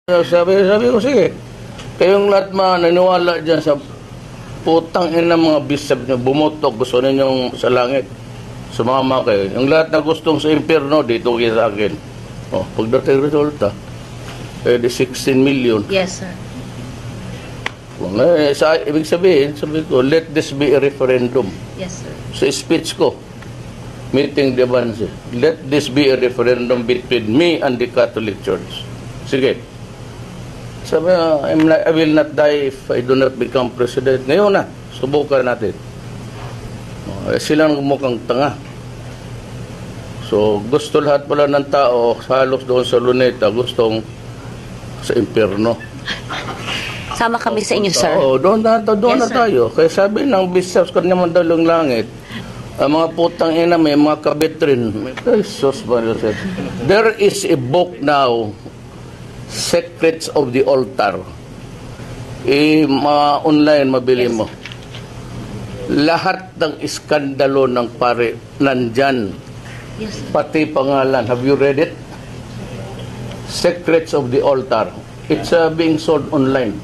Sabi ko, sige. Kayong lahat maniniwala dyan sa putang ina mga bisab nyo, bumutok, gusto ninyong sa langit. Sumama kayo. Yung lahat na gustong sa impyerno, dito kayo sa akin. Oh, pagdating resulta, di 16 million. Yes, sir. Ibig sabihin, sabi ko, let this be a referendum. Yes, sir. Sa speech ko, meeting de Banse, let this be a referendum between me and the Catholic Church. Sige. Sabi I will not die if I do not become president. Ngayon na, subukan natin. Silang mukhang tanga. So, gusto lahat pala ng tao, halos doon sa Luneta, gustong sa impyerno. Sama kami sa inyo, sir. Oo, doon na Yes, sir. tayo. Kaya sabi ng bishops, kanya man dalong langit, ang mga putang ina, may mga kabit rin. Jesus, there is a book now, Secrets of the Altar. Online, mabili mo. Lahat ng iskandalo ng pare, nandyan. Yes, sir. Pati pangalan. Have you read it? Secrets of the Altar. It's being sold online.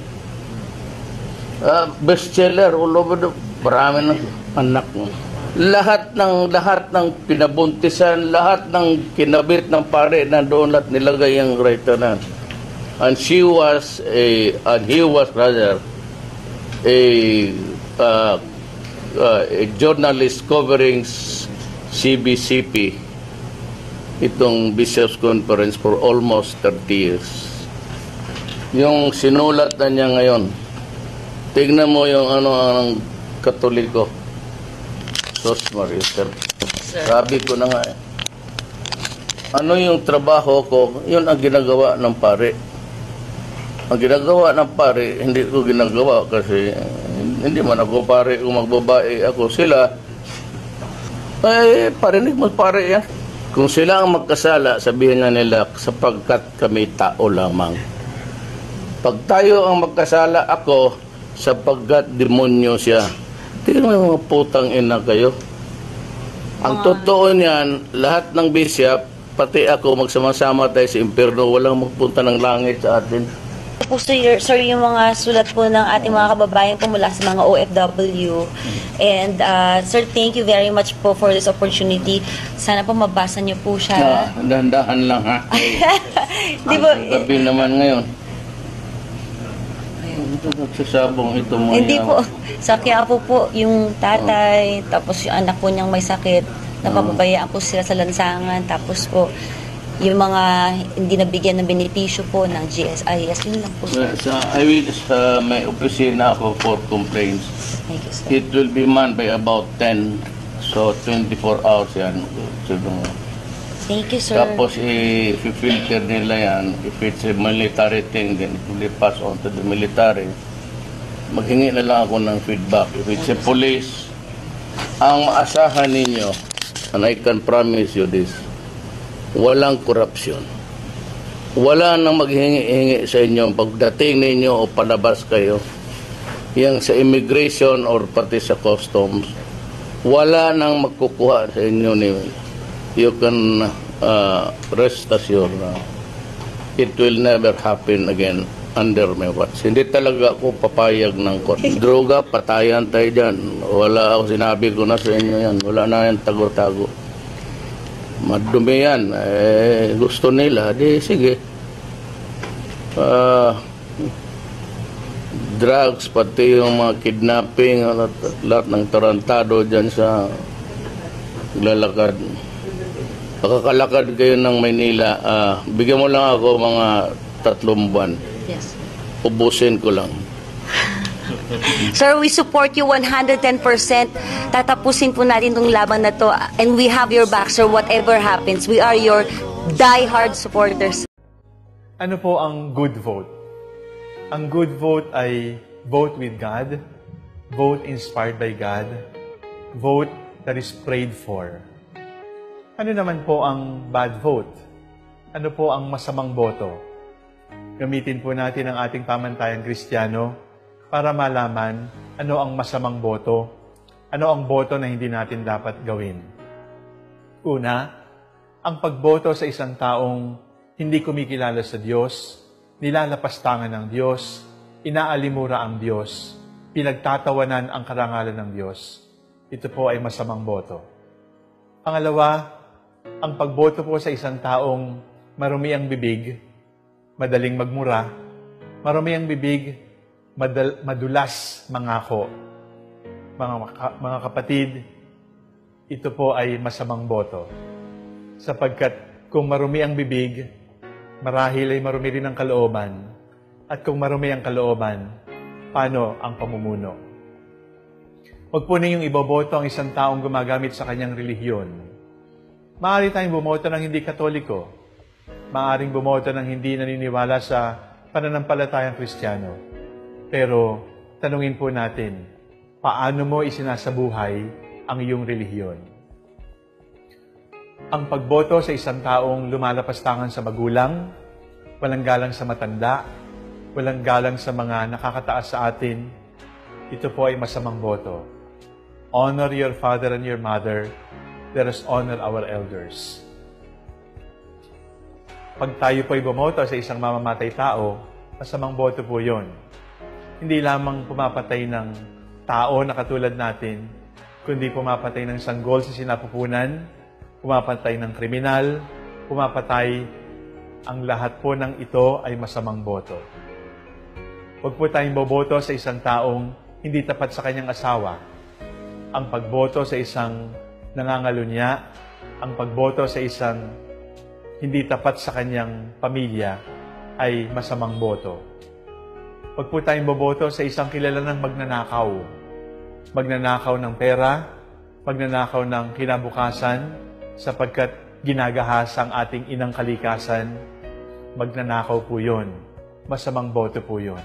Bestseller all over the... Marami ng anak mo. Lahat ng pinabuntisan, lahat ng kinabit ng pare, nandoon lahat nilagay ang writer na. And he was rather a journalist covering CBCP, itong Bishops Conference, for almost 30 years. Yung sinulat na niya ngayon, tignan mo yung ang Katoliko. Sos Maria, sir. Sabi ko na nga ano yung trabaho ko, yun ang ginagawa ng pare. Ang ginagawa ng pare, hindi ko ginagawa kasi hindi man ako pare, kung magbabae ako sila, parinig mo pare yan. Kung sila ang magkasala, sabihin nga nila, sapagkat kami tao lamang. Pag tayo ang magkasala, ako, sapagkat demonyo siya. Tingnan mo mga putang ina kayo. Ang totoo niyan, lahat ng bishop, pati ako, magsama-sama tayo sa impyerno, walang magpunta ng langit sa atin. Po, sir, yung mga sulat po ng ating mga kababayan po mula sa mga OFW. And, sir, thank you very much po for this opportunity. Sana po mabasa niyo po siya. Dahan-dahan lang, ha? Di ba? Gabi naman ngayon. Ito nagsasabong ito mo. Hindi po. Sa Quiapo po, yung tatay, tapos yung anak po niyang may sakit, napapabayaan po sila sa lansangan, tapos po, yung mga hindi nabigyan ng benepisyo po ng GSIS, yun lang po. Sa may opisina ako for complaints. Thank you, sir. It will be manned by about 10, so 24 hours yan. Thank you, sir. Tapos i-filter nila yan. If it's a military thing, then it will be passed on to the military. Maghingi na lang ako ng feedback. If it's a police, ang maasahan ninyo, and I can promise you this, walang korupsyon. Wala nang maghingi-hingi sa inyo pagdating ninyo o palabas kayo. Yang sa immigration or pati sa customs, wala nang magkukuha sa inyo ni you can rest assured na it will never happen again under my watch. Hindi talaga ako papayag ng court. Droga, patayan tayo dyan. Wala ako, sinabi ko na sa inyo yan. Wala na yan tago-tago. Madumi yan. Gusto nila, di sige. Drugs, pati yung mga kidnapping, lahat ng tarantado dyan sa lalakad. Pagkakalakad kayo ng Maynila, bigyan mo lang ako mga 3 buwan. Yes. Ubusin ko lang. Sir, we support you 110%. Tatapusin po natin itong laban na to. And we have your back, sir, whatever happens. We are your die-hard supporters. Ano po ang good vote? Ang good vote ay vote with God, vote inspired by God, vote that is prayed for. Ano naman po ang bad vote? Ano po ang masamang boto? Gamitin po natin ang ating pamantayang Kristiyano para malaman ano ang masamang boto, ano ang boto na hindi natin dapat gawin. Una, ang pagboto sa isang taong hindi kumikilala sa Diyos, nilalapastangan ng Diyos, inaalimura ang Diyos, pinagtatawanan ang karangalan ng Diyos, ito po ay masamang boto. Pangalawa, ang pagboto po sa isang taong marumi ang bibig, madaling magmura, marumi ang bibig, madulas mangako. Mga kapatid, ito po ay masamang boto. Sapagkat kung marumi ang bibig, marahil ay marumi rin ang kalooban. At kung marumi ang kalooban, paano ang pamumuno? Huwag po ninyong iboboto ang isang taong gumagamit sa kanyang relihiyon. Maaari tayong bumoto ng hindi Katoliko. Maaaring bumoto ng hindi naniniwala sa pananampalatayang Kristiyano. Pero tanungin po natin, paano mo isinasabuhay ang iyong relihiyon? Ang pagboto sa isang taong lumalapastangan sa magulang, walang galang sa matanda, walang galang sa mga nakakataas sa atin, ito po ay masamang boto. Honor your father and your mother, let us honor our elders. Pag tayo po ay bumoto sa isang mamamatay tao, masamang boto po yun. Hindi lamang pumapatay ng tao na katulad natin, kundi pumapatay ng sanggol sa sinapupunan, pumapatay ng kriminal, pumapatay, ang lahat po ng ito ay masamang boto. Huwag po tayong boboto sa isang taong hindi tapat sa kanyang asawa. Ang pagboto sa isang nangangalunya, ang pagboto sa isang hindi tapat sa kanyang pamilya ay masamang boto. Huwag po tayong boboto sa isang kilalang magnanakaw. Magnanakaw ng pera, magnanakaw ng kinabukasan, sapagkat ginagahas ang ating inang kalikasan, magnanakaw po yun. Masamang boto po yun.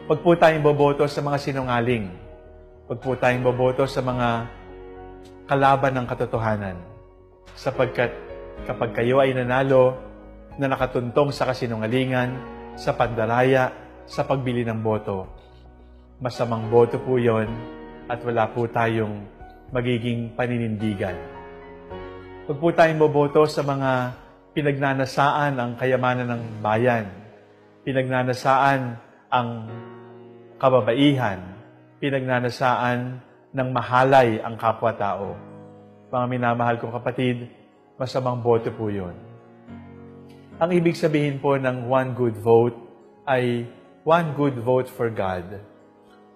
Huwag po tayong boboto sa mga sinungaling. Huwag po tayong boboto sa mga kalaban ng katotohanan. Sapagkat kapag kayo ay nanalo na nakatuntong sa kasinungalingan, sa pandaraya, sa pagbili ng boto, masamang boto po yon at wala po tayong magiging paninindigan. Huwag po tayong boboto sa mga pinagnanasaan ang kayamanan ng bayan, pinagnanasaan ang kababaihan, pinagnanasaan ng mahalay ang kapwa-tao. Mga minamahal kong kapatid, masamang boto po yun. Ang ibig sabihin po ng one good vote ay one good vote for God.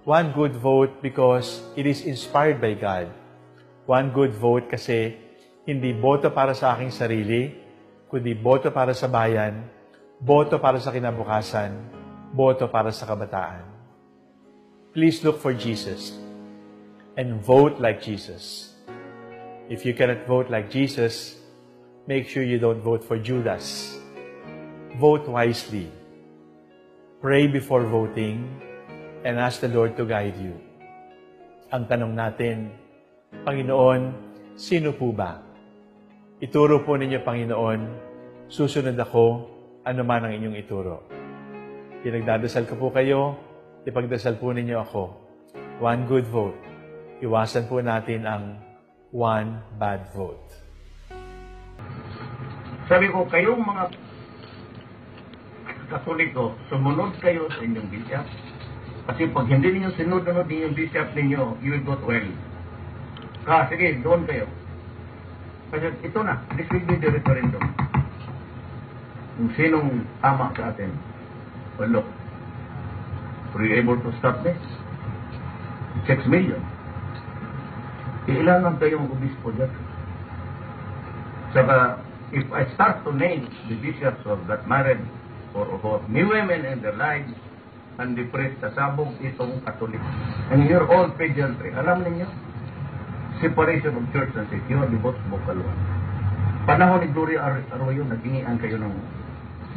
One good vote because it is inspired by God. One good vote kasi hindi boto para sa aking sarili, kundi boto para sa bayan, boto para sa kinabukasan, boto para sa kabataan. Please look for Jesus and vote like Jesus. If you cannot vote like Jesus, make sure you don't vote for Judas. Vote wisely. Pray before voting and ask the Lord to guide you. Ang tanong natin, Panginoon, sino po ba? Ituro po ninyo, Panginoon, susunod ako, ano man ang inyong ituro. Pinagdadasal ko po kayo, ipagdasal po ninyo ako. One good vote. Iwasan po natin ang one bad vote. Sabi ko, kayong mga Katoliko, sumunod kayo sa inyong bishop. Kasi pag hindi ninyo sinunod yung bishop ninyo, you will go to hell. Sige, doon kayo. Kasi ito na, this will be the referendum. Kung sinong tama sa atin. Well, look, were you able to stop this? 6 million. Iilangan kayong obispo dyan. Saka, if I start to name the bishops of that married or of new women in their lives, and the priest, sasabog itong Katolik. And your own pageantry, alam ninyo, separation of church and state, you are the boss of Bukaluan. Panahon ni Gloria Arroyo, naghingian kayo ng,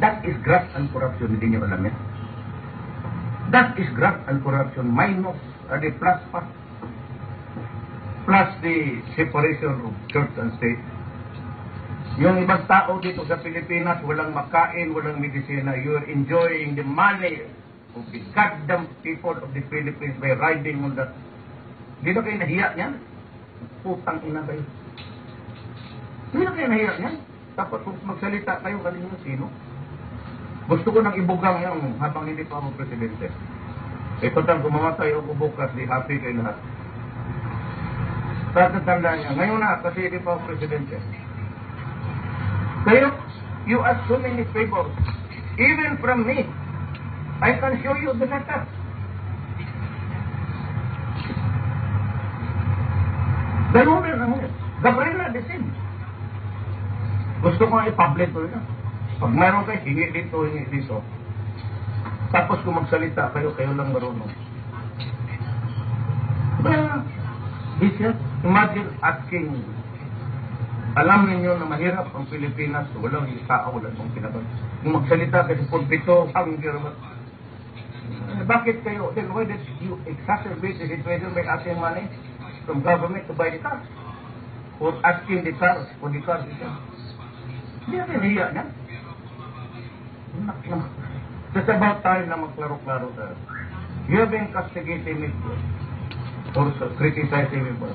that is graft and corruption, hindi nyo alam yan. That is graft and corruption, minus, the plus pa, plus the separation of church and state. Yung ibang tao dito sa Pilipinas, walang makain, walang medisina. You're enjoying the money of the goddamn people of the Philippines by riding on that. Hindi na kayo nahiya niyan? Putang ina kayo. Hindi na kayo nahiya niyan? Dapat magsalita kayo kanina sino. Gusto ko nang ibugang yung habang hindi pa ako presidente. Ito tang kumamatay ako bukas, di happy kay lahat. Tatatandaan niya, ngayon na kasi hindi pa ako presidente. Kayo, you ask so many favors. Even from me, I can show you the letter. Ganun rin ang Gabriela, the same. Gusto ko nga i-public ko yun. Pag meron kayo, hingi dito, hingi dito. Tapos kung magsalita kayo, kayo lang marunong. Well, imagine asking, alam ninyo na mahirap ang Pilipinas, walang tao, walang mong kinabag. Kung magsalita kayo, pulpito, ang hirap. Bakit kayo, then why did you exacerbate the situation by asking money from government to buy the cars? Or asking the cars for the cars itself? Hindi natin hiya na. It's about time na magklaro-klaro tayo. You have been castigating me or criticizing me for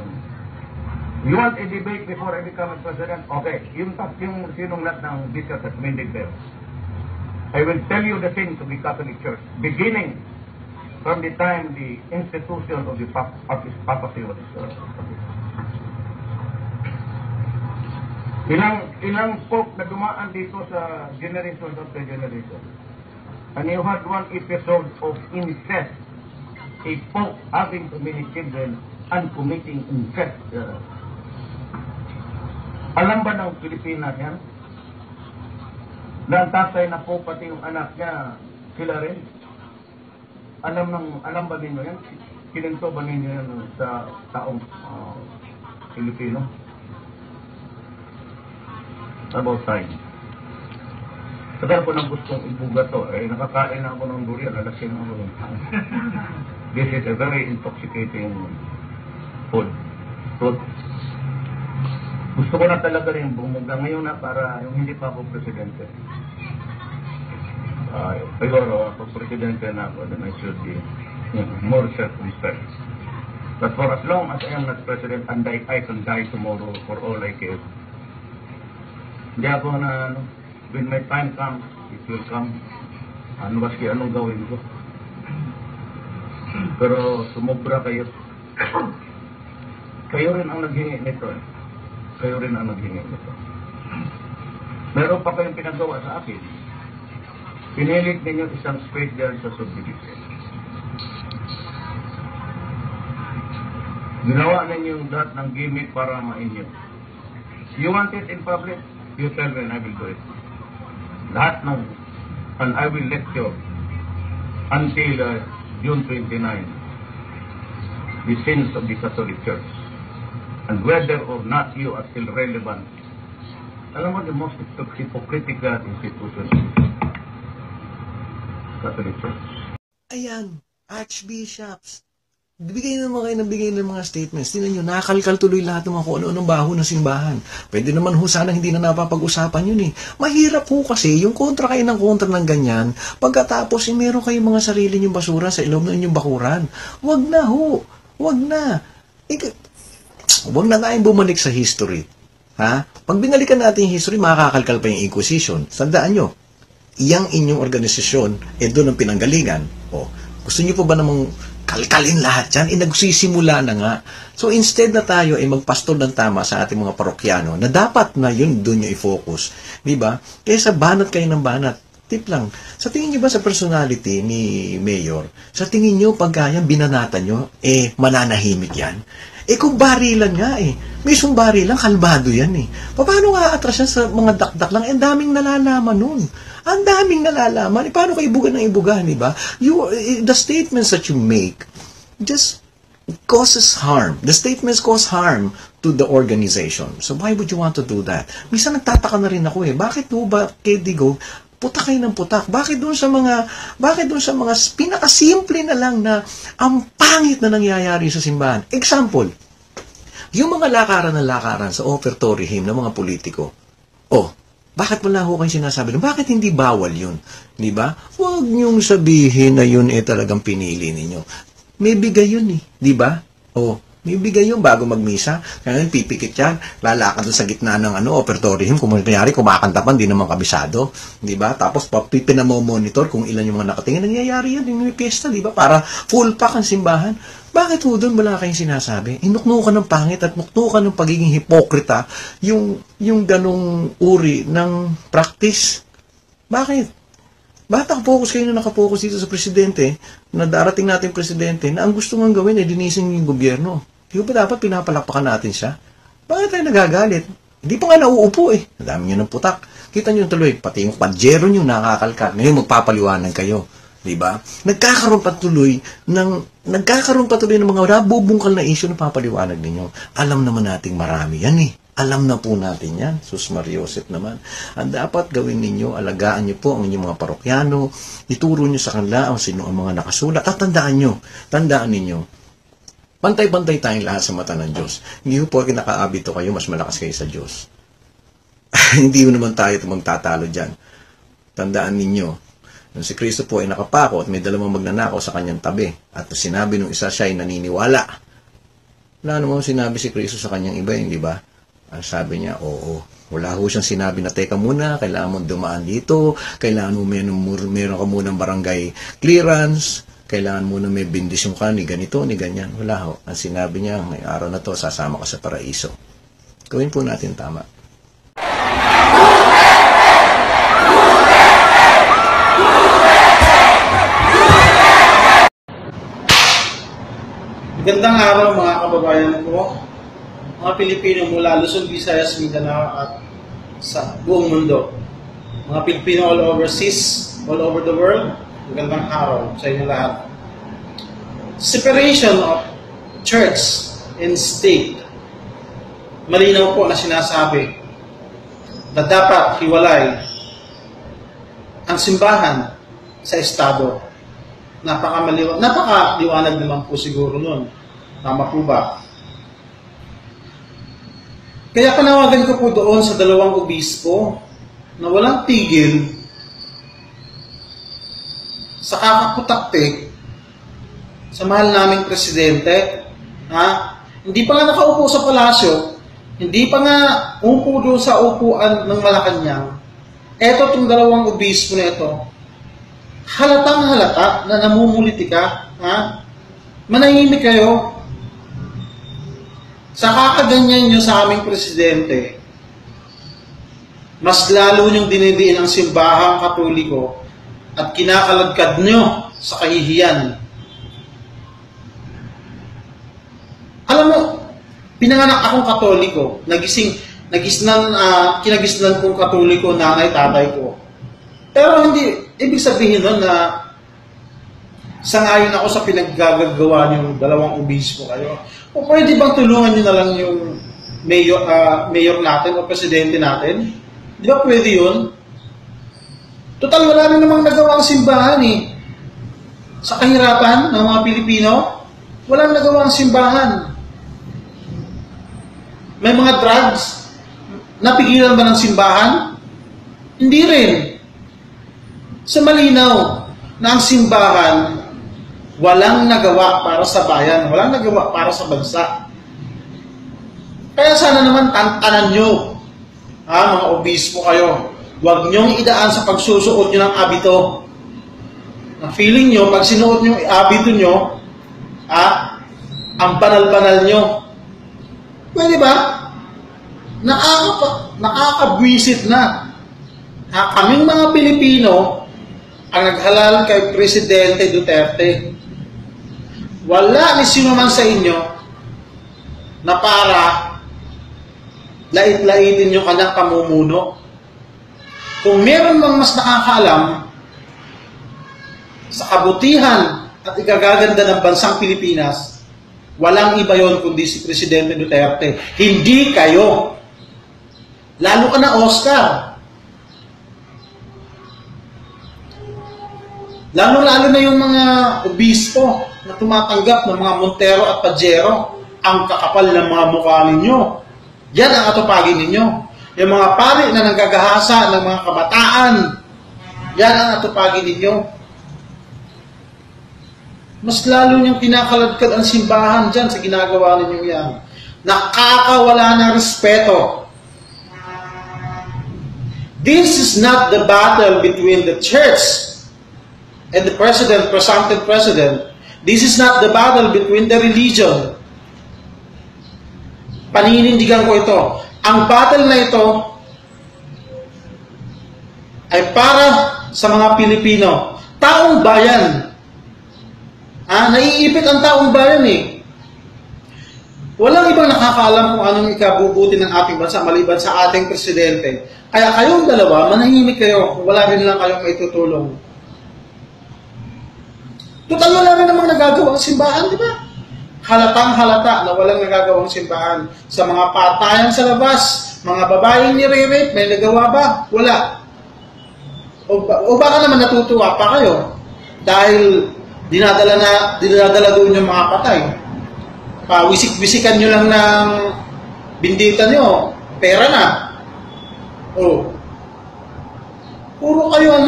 you want a debate before I become a president? Okay. Yung sinong lahat ng bisat at mindig there. I will tell you the things of the Catholic Church, beginning from the time the institution of the papacy was ilang pope na dumaan dito sa generation after generation. And you had one episode of incest, a pope having too many children and committing incest. Alam ba ng Pilipinas yan? Na ang tatay na po pati yung anak niya, sila rin. Alam ba ninyo yan? Kininto ba ninyo yan sa taong Pilipino? About time. Tagal ko nang gustong ibuga to. Nakakain na ako ng durian. Alasing ako. This is a very intoxicating food. Gusto ko na talaga rin bumuga ngayon na para yung hindi pa ako presidente. Siguro, pag presidente na ako, then I should be more circumspect. But for as long as I am not president and I can die tomorrow for all I care, hindi ako na, when my time comes, it will come. Baski anong gawin ko. Pero sumobra kayo. Kayo rin ang naghingi nito eh. Kayo rin ang naghingi nito. Meron pa kayong pinagawa sa akin. Pinilit ninyo isang space dyan sa subdivision. Ginawa ninyo yung lahat ng gimmick para mainyo. You want it in public? You tell me and I will do it. Lahat ng, and I will lecture until June 29, the sins of the Catholic Church. And whether or not you are still relevant, alam mo, the most hypocritical institution is Catholic Church. Ayan, archbishops. Bigay ng mga statements. Tingnan nyo, nakakalkal tuloy lahat ng mga kung ano-anong baho ng simbahan. Pwede naman ho sana hindi na napapag-usapan yun eh. Mahirap ho kasi, yung kontra kayo ng kontra ng ganyan, pagkatapos meron kayong mga sarili nyong basura sa ilog ng inyong bakuran. Wag na ho. Wag na. Wag na tayong bumalik sa history. Ha? Pag binalikan natin yung history, makakakalkal pa yung Inquisition. Tandaan nyo, iyang inyong organisasyon, doon ang pinanggalingan. O, gusto nyo po ba namang kalkalin lahat yan? Nagsisimula na nga. So, instead na tayo ay magpastol ng tama sa ating mga parokyano, na dapat na yun doon nyo i-focus. Diba? Kaysa banat kayo ng banat. Tip lang. Sa tingin nyo ba sa personality ni Mayor, sa tingin nyo pagka yan binanatan nyo, mananahimik yan? Kung barilan nga mismong barilan, kalbado yan Paano nga atras yan sa mga dakdak lang? Ang daming nalalaman nun. Ang daming nalalaman. Paano kayo ibuga ng ibuga, di ba? The statements that you make just causes harm. The statements cause harm to the organization. So why would you want to do that? Minsan nagtataka na rin ako Bakit po ba, Kedigo, putak kayo ng putak? Bakit doon sa mga pinakasimple na lang na ang pangit na nangyayari sa simbahan? Example, yung mga lakaran sa offertory hymn ng mga politiko. Bakit wala ho kayong sinasabi? Bakit hindi bawal yun? Di ba? Huwag niyong sabihin na yun talagang pinili ninyo. May bigay yun Di ba? Bibigay yun bago magmisa. Kaya pipikit yan. Lalakad doon sa gitna ng opertorium. Kung kunyari, kumakanta pa, hindi naman kabisado. Di ba? Tapos, pinamomonitor kung ilan yung mga nakatingin. Nangyayari yan yung piyesta, di ba? Para full pack ang simbahan. Bakit ho doon wala kayong sinasabi? Inukno ka ng pangit at nukno ka ng pagiging hipokrita yung ganong uri ng practice. Bakit? Focus kayo na nakapokus dito sa presidente, na darating natin presidente, na ang gusto nga gawin ay dinisin yung gobyerno. Di ba dapat pinapalakpakan natin siya? Bakit tayo nagagalit? Hindi pa nga nauupo eh. Ang dami nyo ng putak. Kita nyo tuloy, pati yung pajero nyo nakakalkat. Ngayon magpapaliwanag kayo. Di ba? Nagkakaroon patuloy ng mga nabubungkal na issue na papaliwanag ninyo. Alam naman nating marami yan eh. Alam na po natin yan. Sus Mariosep naman. Ang dapat gawin ninyo, alagaan nyo po ang inyong mga parokyano, ituro nyo sa kanila ang sino ang mga nakasulat. At tandaan ninyo, pantay-pantay tayong lahat sa mata ng Diyos. Hindi po kinakaabito kayo, mas malakas kayo sa Diyos. Hindi naman tayo magtatalo dyan. Tandaan ninyo, nung si Kristo po ay nakapako at may dalawang magnanakaw sa kanyang tabi, at sinabi nung isa siya ay naniniwala. Wala namang sinabi si Kristo sa kanyang iba, hindi ba? Sabi niya, oo. Wala ho siyang sinabi na, teka muna, kailangan mo dumaan dito, kailangan mo meron ka munang barangay clearance, kailangan mo na may bendisyon ka ni ganito, ni ganyan. Wala ho. Ang sinabi niya, may araw na to, sasama ka sa paraiso. Gawin po natin tama. Magandang araw mga kababayan ko, mga Pilipino mula Luzon, Visayas, Mindanao at sa buong mundo. Mga Pilipino all overseas, all over the world, magandang araw sa inyo lahat. Separation of church and state. Malinaw po na sinasabi na dapat hiwalay ang simbahan sa estado. Napakaliwanag naman po siguro nun. Tama po ba? Kaya panawagan ko po doon sa dalawang obispo na walang tigil sa kakaputaktik sa mahal naming presidente. Hindi pa nga nakaupo sa palasyo, hindi pa nga upo doon sa upuan ng Malacanang. Eto itong dalawang obispo na ito, halatang halata na namumuliti ka, manahimik kayo. Sa kakaganyan nyo sa aming presidente, mas lalo nyong dinidiin ang simbahang Katoliko at kinakaladkad nyo sa kahihiyan. Alam mo, pinanganak akong Katoliko, kinagisnan kong Katoliko, nanay, tatay ko. Pero hindi, ibig sabihin nun na sangayon ako sa pinaggagawa niyong dalawang obispo kayo. O pwede bang tulungan niyo na lang yung mayor natin o presidente natin? Di ba pwede yun? Total, wala na namang nagawa ang simbahan eh. Sa kahirapan ng mga Pilipino, walang nagawa ang simbahan. May mga drugs, napigilan ba ng simbahan? Hindi rin. Sa malinaw na ang simbahan walang nagawa para sa bayan, walang nagawa para sa bansa. Kaya sana naman tantanan nyo, mga obispo kayo, huwag nyong idaan sa pagsusuot nyo ng abito. Na feeling nyo, pag sinuot nyo yung abito nyo, ang banal-banal nyo. Pwede ba? Nakakabwisit na. Kaming mga Pilipino ang naghalal kay Presidente Duterte. Wala ni sino man sa inyo na para lait-laitin yung kanyang pamumuno. Kung meron mang mas nakakaalam sa kabutihan at ikagaganda ng bansang Pilipinas, walang iba yon kundi si Presidente Duterte. Hindi kayo. Lalo ka na Oscar. Lalo-lalo na yung mga obispo na tumatanggap ng mga Montero at Pajero, ang kakapal ng mga mukha ninyo. Yan ang atupagin ninyo. Yung mga pari na nanggagahasa ng mga kabataan, yan ang atupagin ninyo. Mas lalo niyang kinakaladkad ang simbahan dyan sa ginagawa ninyo yan. Nakakawala ng respeto. This is not the battle between the church and the president, presumptive president. This is not the battle between the religion. Paninindigan ko ito. Ang battle na ito ay para sa mga Pilipino. Taong bayan. Naiipit ang taong bayan eh. Walang ibang nakakaalam kung anong ikabubuti ng ating bansa maliban sa ating presidente. Kaya kayong dalawa, manahimik kayo kung wala rin lang kayong maitutulong. Total wala rin namang nagagawa ang simbahan, di ba? Halatang halata na walang nagagawang simbahan. Sa mga patayan sa labas, mga babaeng nire-rape, may nagawa ba? Wala. O baka naman natutuwa pa kayo dahil dinadala doon yung mga patay. Wisik-wisikan nyo lang ng bindita nyo, pera na. Puro kayo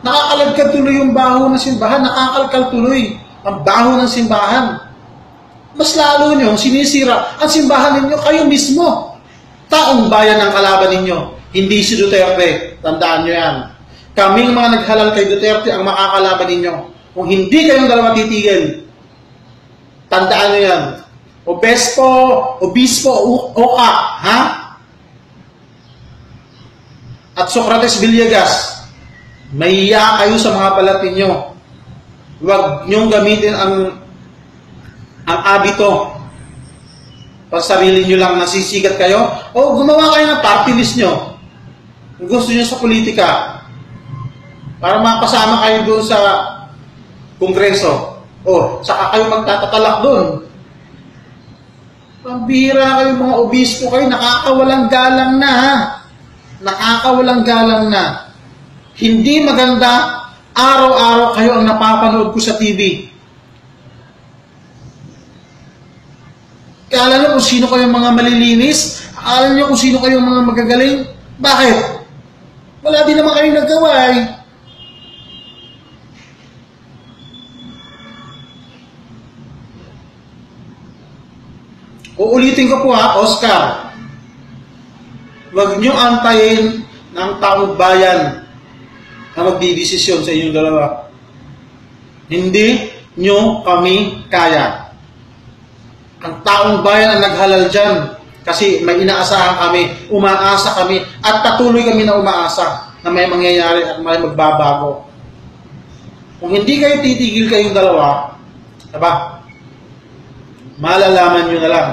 nakakalagkad tuloy yung baho ng simbahan, nakakalkal tuloy ang baho ng simbahan. Mas lalo nyo sinisira ang simbahan ninyo, kayo mismo. Taong bayan ang kalaban ninyo, hindi si Duterte. Tandaan nyo yan. Kaming mga naghalal kay Duterte ang makakalaban ninyo. Kung hindi kayong dalawa titigil, tandaan nyo yan. Obispo, Oka, ha? At Socrates Villegas, mahiya kayo sa mga balat ninyo. Huwag nyong gamitin ang abito. Pag sarili nyo lang nasisigat kayo, gumawa kayo ng party list nyo. Kung gusto nyo sa politika, para mapasama kayo doon sa kongreso. Saka kayo magtatatalak doon. Pambihira kayo mga obispo kayo, nakakawalang galang na ha. Nakakawalang galang na. Hindi maganda, araw-araw kayo ang napapanood ko sa TV. Kala nyo kung sino kayong mga malilinis? Akala nyo kung sino kayong mga magagaling? Bakit? Wala din naman kayong naggawa eh. Uulitin ko po ha, Oscar. Huwag nyo antayin ng taong bayan na magdidesisyon sa inyong dalawa. Hindi nyo kami kaya. Ang taong bayan ang naghalal dyan kasi may inaasahan kami, umaasa kami, at patuloy kami na umaasa na may mangyayari at may magbabago. Kung hindi kayo titigil kayong dalawa, diba? Malalaman nyo na lang